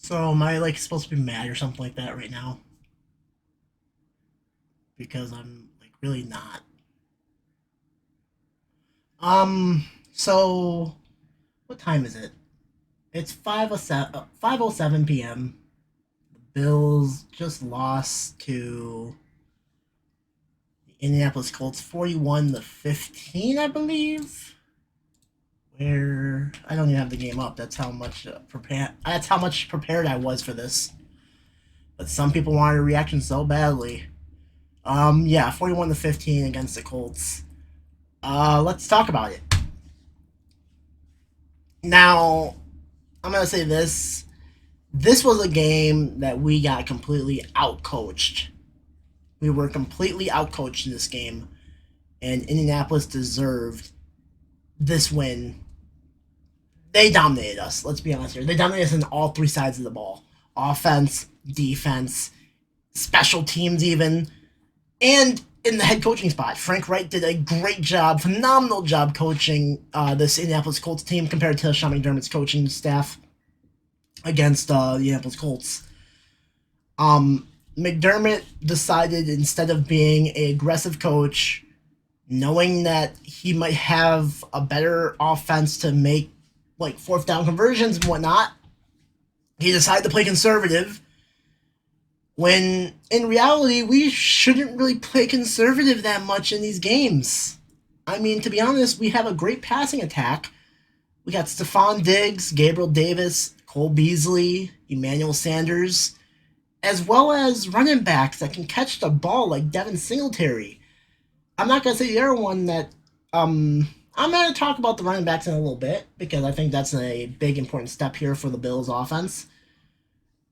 So am I like supposed to be mad or something like that right now? Because I'm like really not. So what time is it? It's 5:07 p.m. The Bills just lost to the Indianapolis Colts 41-15, I believe. Where I don't even have the game up. That's how much prepared I was for this. But some people wanted a reaction so badly. Yeah, 41-15 against the Colts. Let's talk about it. Now, I'm gonna say this. This was a game that we got completely outcoached. We were completely outcoached in this game, and Indianapolis deserved this win. They dominated us. Let's be honest here. They dominated us in all three sides of the ball: offense, defense, special teams, even, and in the head coaching spot. Frank Wright did a great job, phenomenal job coaching this Indianapolis Colts team compared to Sean McDermott's coaching staff against the Indianapolis Colts. McDermott decided, instead of being an aggressive coach, knowing that he might have a better offense to make like fourth down conversions and whatnot, he decided to play conservative when in reality we shouldn't really play conservative that much in these games. I mean, to be honest, we have a great passing attack. We got Stephon Diggs, Gabriel Davis, Cole Beasley, Emmanuel Sanders, as well as running backs that can catch the ball like Devin Singletary. I'm not gonna say the other one that I'm gonna talk about the running backs in a little bit because I think that's a big important step here for the Bills offense.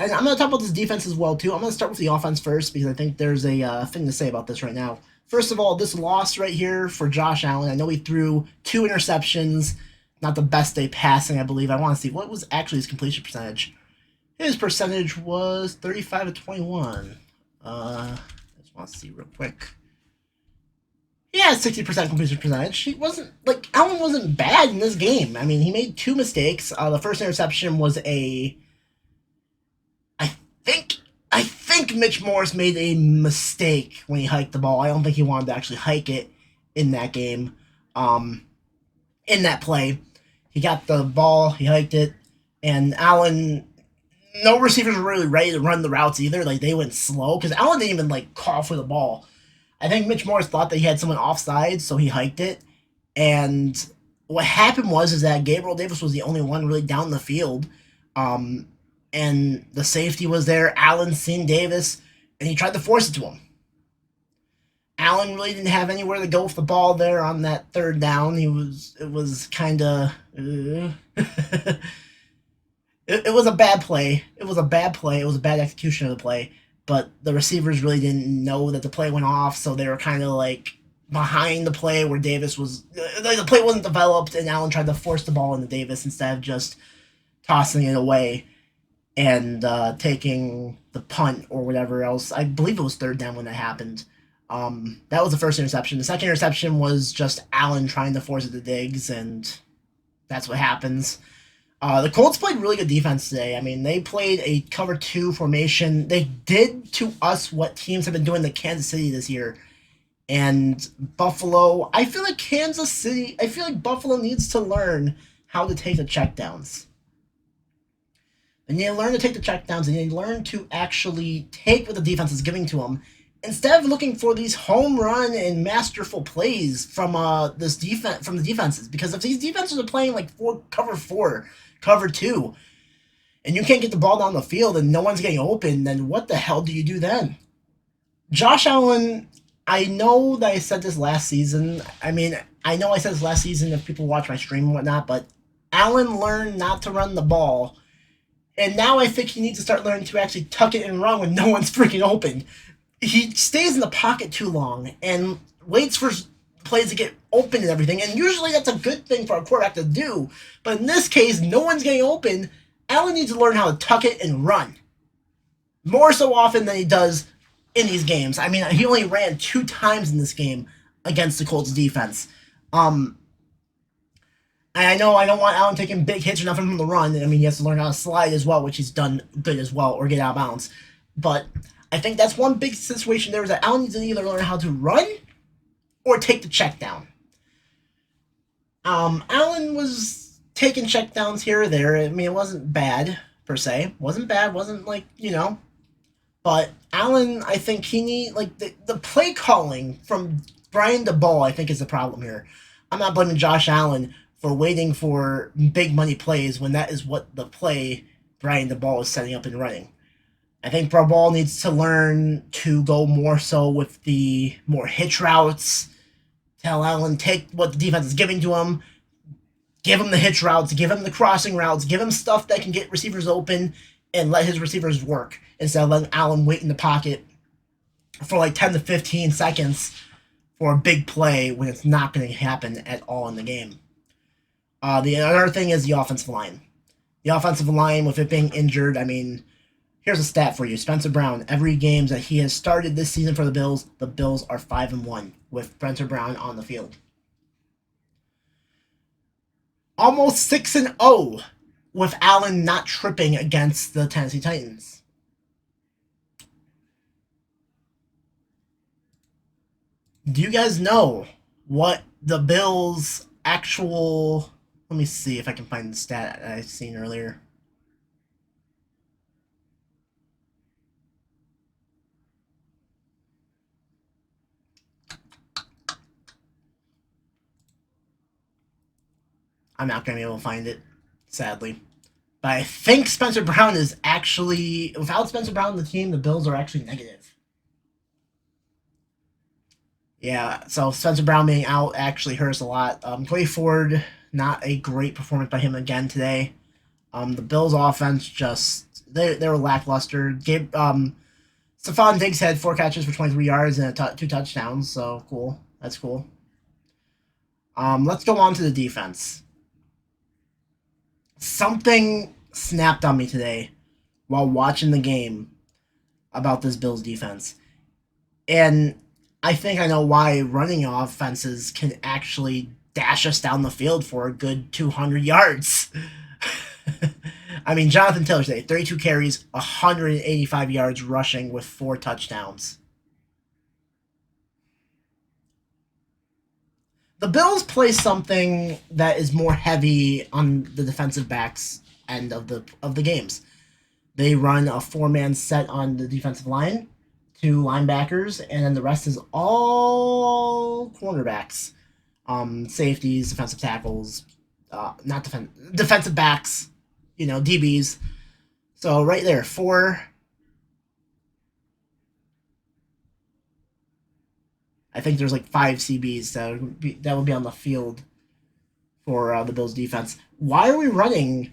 And I'm gonna talk about this defense as well too. I'm gonna start with the offense first because I think there's a thing to say about this right now. First of all, this loss right here for Josh Allen. I know he threw two interceptions. Not the best day passing, I believe. I want to see what was actually his completion percentage. His percentage was 35-21. I just want to see real quick. He had 60% completion percentage. He wasn't like Allen wasn't bad in this game. I mean, he made two mistakes. The first interception was I think I think Mitch Morris made a mistake when he hiked the ball. I don't think he wanted to actually hike it in that game. Um, in that play, he got the ball, he hiked it, and Allen. No receivers were really ready to run the routes either. Like they went slow because Allen didn't even like call for the ball. I think Mitch Morris thought that he had someone offside, so he hiked it. And what happened was is that Gabriel Davis was the only one really down the field. Um, and the safety was there. Allen seen Davis, and he tried to force it to him. Allen really didn't have anywhere to go with the ball there on that third down. It was kind of it was a bad play. It was a bad play. It was a bad execution of the play. But the receivers really didn't know that the play went off, so they were kind of like behind the play where Davis was. The play wasn't developed, and Allen tried to force the ball into Davis instead of just tossing it away and taking the punt or whatever else. I believe it was third down when that happened. That was the first interception. The second interception was just Allen trying to force it to Diggs, and that's what happens. The Colts played really good defense today. I mean, they played a cover two formation. They did to us what teams have been doing to Kansas City this year. And Buffalo, I feel like Buffalo needs to learn how to take the checkdowns. They need to learn to take the checkdowns. They need to learn to actually take what the defense is giving to them instead of looking for these home run and masterful plays from the defenses. Because if these defenses are playing like four, cover two, and you can't get the ball down the field and no one's getting open, then what the hell do you do then? Josh Allen, I know that I said this last season. I mean, I know I said this last season if people watch my stream and whatnot, but Allen learned not to run the ball. And now I think he needs to start learning to actually tuck it and run when no one's freaking open. He stays in the pocket too long and waits for plays to get open and everything. And usually that's a good thing for a quarterback to do. But in this case, no one's getting open. Allen needs to learn how to tuck it and run more so often than he does in these games. I mean, he only ran two times in this game against the Colts defense. And I know I don't want Allen taking big hits or nothing from the run. I mean, he has to learn how to slide as well, which he's done good as well, or get out of bounds. But I think that's one big situation there is that Allen needs to either learn how to run or take the check down. Allen was taking check downs here or there. I mean, it wasn't bad, per se. Wasn't bad, wasn't like, But Allen, I think he need, like, the play calling from Brian DeBall, I think, is the problem here. I'm not blaming Josh Allen for waiting for big money plays when that is what the play Brian DeBall is setting up and running. I think DeBall needs to learn to go more so with the more hitch routes. Tell Allen, take what the defense is giving to him, give him the hitch routes, give him the crossing routes, give him stuff that can get receivers open, and let his receivers work instead of letting Allen wait in the pocket for like 10 to 15 seconds for a big play when it's not going to happen at all in the game. The other thing is the offensive line. The offensive line, with it being injured, I mean, here's a stat for you. Spencer Brown, every game that he has started this season for the Bills are 5-1 with Spencer Brown on the field. Almost 6-0 with Allen not tripping against the Tennessee Titans. Do you guys know what the Bills' actual... Let me see if I can find the stat I've seen earlier. I'm not going to be able to find it, sadly. But I think Spencer Brown is actually... Without Spencer Brown on the team, the Bills are actually negative. Yeah, so Spencer Brown being out actually hurts a lot. Cody Ford, not a great performance by him again today. The Bills' offense just... They were lackluster. Stephon Diggs had 4 catches for 23 yards and 2 touchdowns, so cool. That's cool. Let's go on to the defense. Something snapped on me today while watching the game about this Bills defense. And I think I know why running offenses can actually dash us down the field for a good 200 yards. I mean, Jonathan Taylor today, 32 carries, 185 yards rushing with 4 touchdowns. The Bills play something that is more heavy on the defensive backs end of the games. They run a 4-man set on the defensive line, 2 linebackers, and then the rest is all cornerbacks, safeties, defensive tackles, defensive backs, DBs. So right there, 4. I think there's like 5 CBs that would be on the field for the Bills defense. Why are we running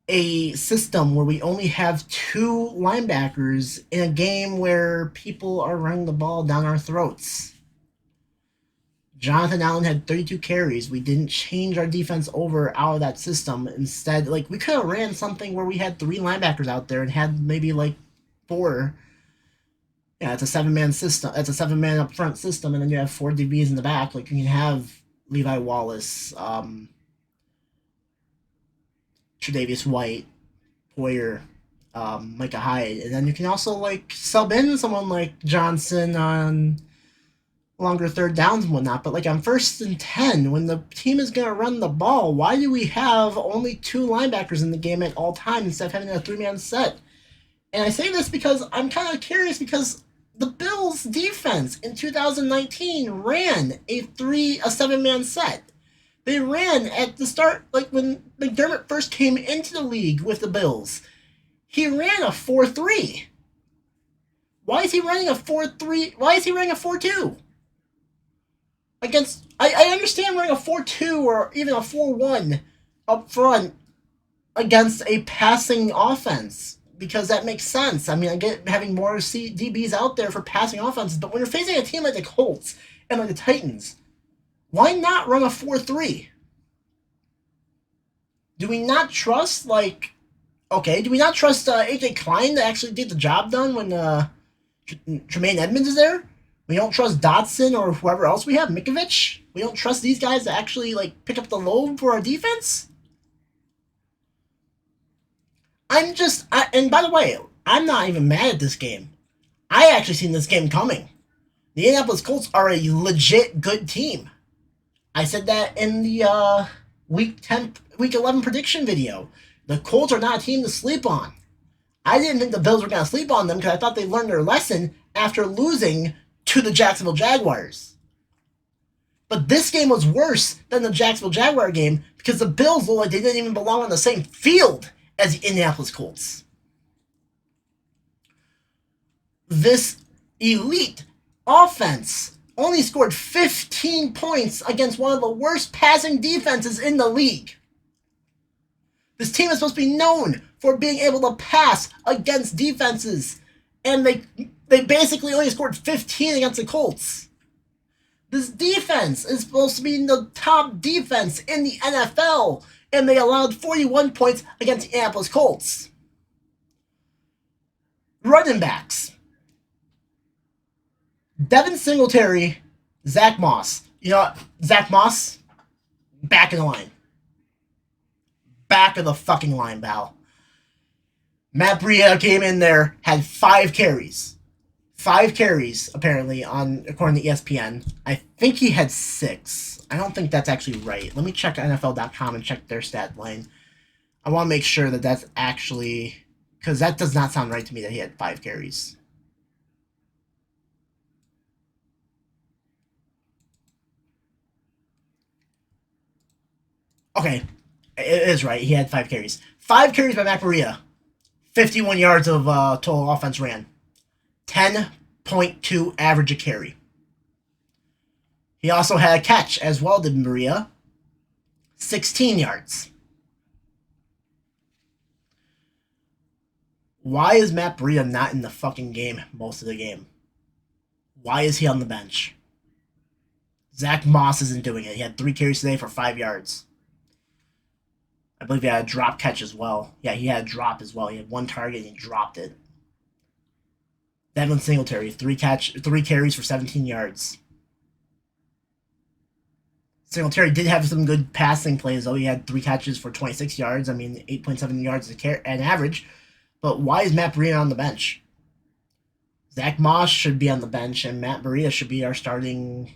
a system where we only have 2 linebackers in a game where people are running the ball down our throats? Jonathan Allen had 32 carries. We didn't change our defense over out of that system. Instead, we could have ran something where we had 3 linebackers out there and had maybe 4. Yeah, it's a 7-man system. It's a 7-man up front system, and then you have 4 DBs in the back. You can have Levi Wallace, Tre'Davious White, Poyer, Micah Hyde, and then you can also sub in someone like Johnson on longer third downs and whatnot. But on 1st and 10, when the team is gonna run the ball, why do we have only 2 linebackers in the game at all times instead of having a 3-man set? And I say this because I'm kind of curious because the Bills' defense in 2019 ran a 7-man set. They ran at the start, when McDermott first came into the league with the Bills. He ran a 4-3. Why is he running a 4-3? Why is he running a 4-2? I understand running a 4-2 or even a 4-1 up front against a passing offense, because that makes sense. I mean, I get having more DBs out there for passing offenses, but when you're facing a team like the Colts and the Titans, why not run a 4-3? Do we not trust, do we not trust A.J. Klein to actually get the job done when Tremaine Edmonds is there? We don't trust Dotson or whoever else we have, Mikovich? We don't trust these guys to actually like pick up the load for our defense. And by the way, I'm not even mad at this game. I actually seen this game coming. The Indianapolis Colts are a legit good team. I said that in the week 11 prediction video. The Colts are not a team to sleep on. I didn't think the Bills were going to sleep on them because I thought they learned their lesson after losing to the Jacksonville Jaguars. But this game was worse than the Jacksonville Jaguar game because the Bills looked like they didn't even belong on the same field as the Indianapolis Colts. This elite offense only scored 15 points against one of the worst passing defenses in the league. This team is supposed to be known for being able to pass against defenses, and they basically only scored 15 against the Colts. This defense is supposed to be the top defense in the NFL, and they allowed 41 points against the Indianapolis Colts. Running backs. Devin Singletary, Zach Moss. You know what? Zach Moss, back in the line. Back of the fucking line, pal. Matt Breida came in there, had 5 carries. 5 carries, apparently, according to ESPN. I think he had 6. I don't think that's actually right. Let me check NFL.com and check their stat line. I want to make sure that that's actually... because that does not sound right to me that he had 5 carries. Okay, it is right. He had 5 carries. 5 carries by Matt Breida. 51 yards of total offense ran. 10.2 average a carry. He also had a catch as well, did Breida. 16 yards. Why is Matt Breida not in the fucking game most of the game? Why is he on the bench? Zach Moss isn't doing it. He had 3 carries today for 5 yards. I believe he had a drop catch as well. Yeah, he had a drop as well. He had 1 target and he dropped it. Devin Singletary, 3 carries for 17 yards. Singletary did have some good passing plays, though. He had 3 catches for 26 yards. I mean, 8.7 yards an average. But why is Matt Breida on the bench? Zach Moss should be on the bench, and Matt Breida should be our starting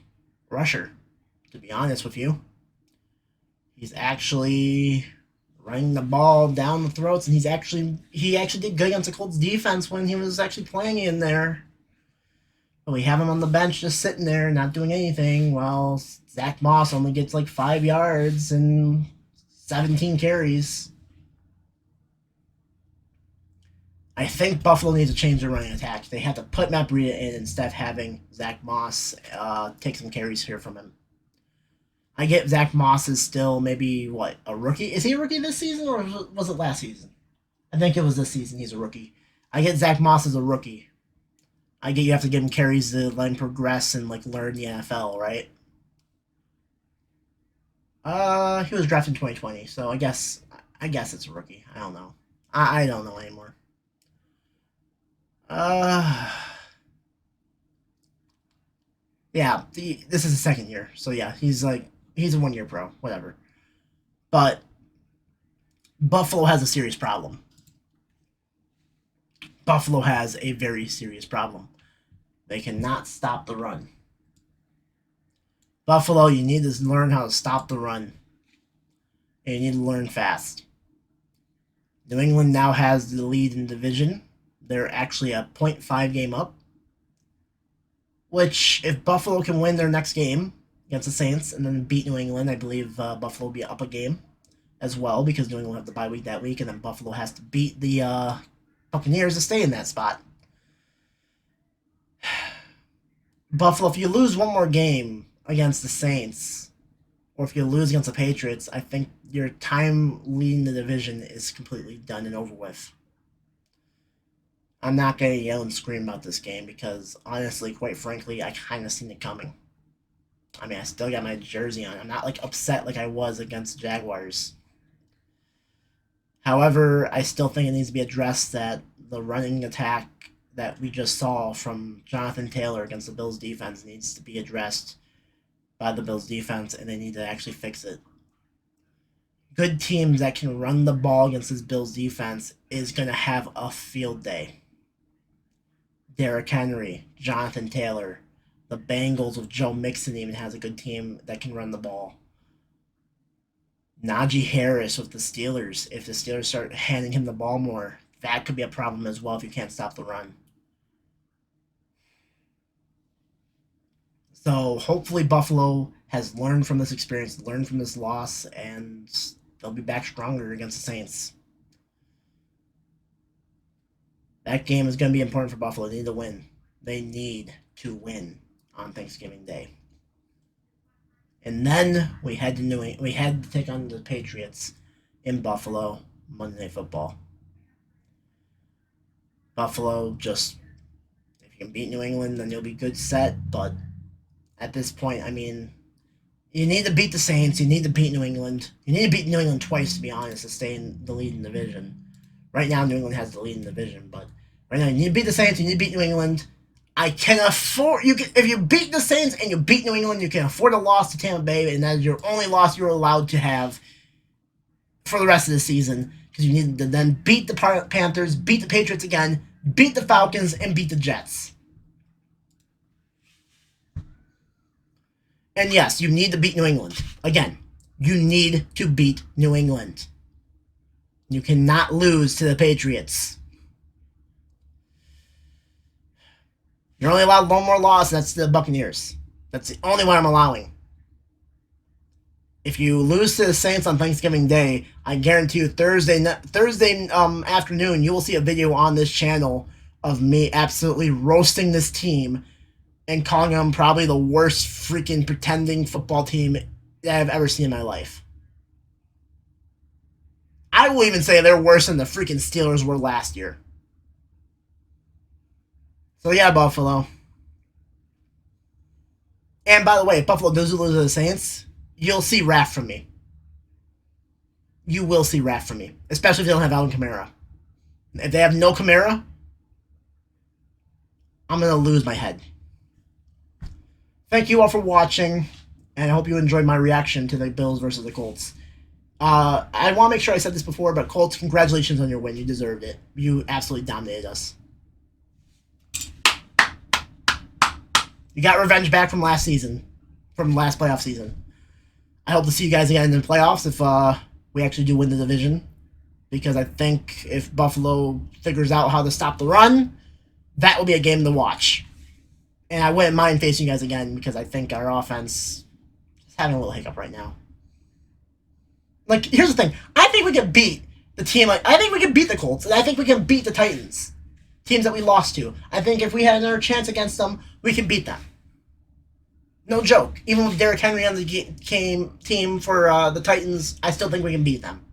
rusher, to be honest with you. He's actually running the ball down the throats, and he actually did good against the Colts defense when he was actually playing in there. But we have him on the bench just sitting there, not doing anything, while Zach Moss only gets like 5 yards and 17 carries. I think Buffalo needs to change their running attack. They have to put Matt Breida in instead of having Zach Moss take some carries here from him. I get Zach Moss is still maybe, a rookie? Is he a rookie this season or was it last season? I think it was this season he's a rookie. I get Zach Moss as a rookie. I get you have to give him carries to let him progress and learn the NFL, right? He was drafted in 2020, so I guess it's a rookie. I don't know. I don't know anymore. Yeah, this is his second year, so yeah, he's a 1-year pro, whatever. But Buffalo has a serious problem. Buffalo has a very serious problem. They cannot stop the run. Buffalo, you need to learn how to stop the run. And you need to learn fast. New England now has the lead in the division. They're actually a 0.5 game up. Which, if Buffalo can win their next game against the Saints and then beat New England, I believe Buffalo will be up a game as well, because New England will have the bye week that week, and then Buffalo has to beat the Buccaneers to stay in that spot. Buffalo, if you lose one more game against the Saints, or if you lose against the Patriots, I think your time leading the division is completely done and over with. I'm not going to yell and scream about this game because, honestly, quite frankly, I kind of seen it coming. I mean, I still got my jersey on. I'm not, upset like I was against the Jaguars. However, I still think it needs to be addressed that the running attack that we just saw from Jonathan Taylor against the Bills defense needs to be addressed. by the Bills defense, and they need to actually fix it. Good teams that can run the ball against this Bills defense is going to have a field day. Derrick Henry, Jonathan Taylor, the Bengals with Joe Mixon even has a good team that can run the ball. Najee Harris with the Steelers. If the Steelers start handing him the ball more, that could be a problem as well if you can't stop the run. So hopefully Buffalo has learned from this experience, learned from this loss, and they'll be back stronger against the Saints. That game is going to be important for Buffalo. They need to win. They need to win on Thanksgiving Day. And then we had to take on the Patriots in Buffalo Monday Night Football. Buffalo, just if you can beat New England, then you'll be good set. But at this point, I mean, you need to beat the Saints. You need to beat New England. You need to beat New England twice, to be honest, to stay in the lead in the division. Right now, New England has the lead in the division, but right now you need to beat the Saints. You need to beat New England. I can afford if you beat the Saints and you beat New England, you can afford a loss to Tampa Bay, and that is your only loss you're allowed to have for the rest of the season, because you need to then beat the Panthers, beat the Patriots again, beat the Falcons, and beat the Jets. And yes, you need to beat New England. Again, you need to beat New England. You cannot lose to the Patriots. You're only allowed one more loss, and that's the Buccaneers. That's the only one I'm allowing. If you lose to the Saints on Thanksgiving Day, I guarantee you Thursday afternoon, you will see a video on this channel of me absolutely roasting this team and calling them probably the worst freaking pretending football team that I've ever seen in my life. I will even say they're worse than the freaking Steelers were last year. So yeah, Buffalo. And by the way, if Buffalo does lose to the Saints, you'll see wrath from me. You will see wrath from me. Especially if they don't have Alvin Kamara. If they have no Kamara, I'm going to lose my head. Thank you all for watching, and I hope you enjoyed my reaction to the Bills versus the Colts. I want to make sure I said this before, but Colts, congratulations on your win. You deserved it. You absolutely dominated us. You got revenge back from last season, from last playoff season. I hope to see you guys again in the playoffs if we actually do win the division, because I think if Buffalo figures out how to stop the run, that will be a game to watch. And I wouldn't mind facing you guys again, because I think our offense is having a little hiccup right now. Like, here's the thing. I think we can beat the team. I think we can beat the Colts, and I think we can beat the Titans. Teams that we lost to. I think if we had another chance against them, we can beat them. No joke. Even with Derrick Henry on the team for the Titans, I still think we can beat them.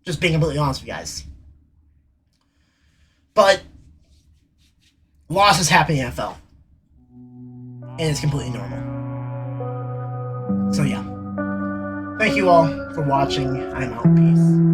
Just being completely honest with you guys. But losses happen in the NFL. And it's completely normal. So yeah. Thank you all for watching. I'm out. Peace.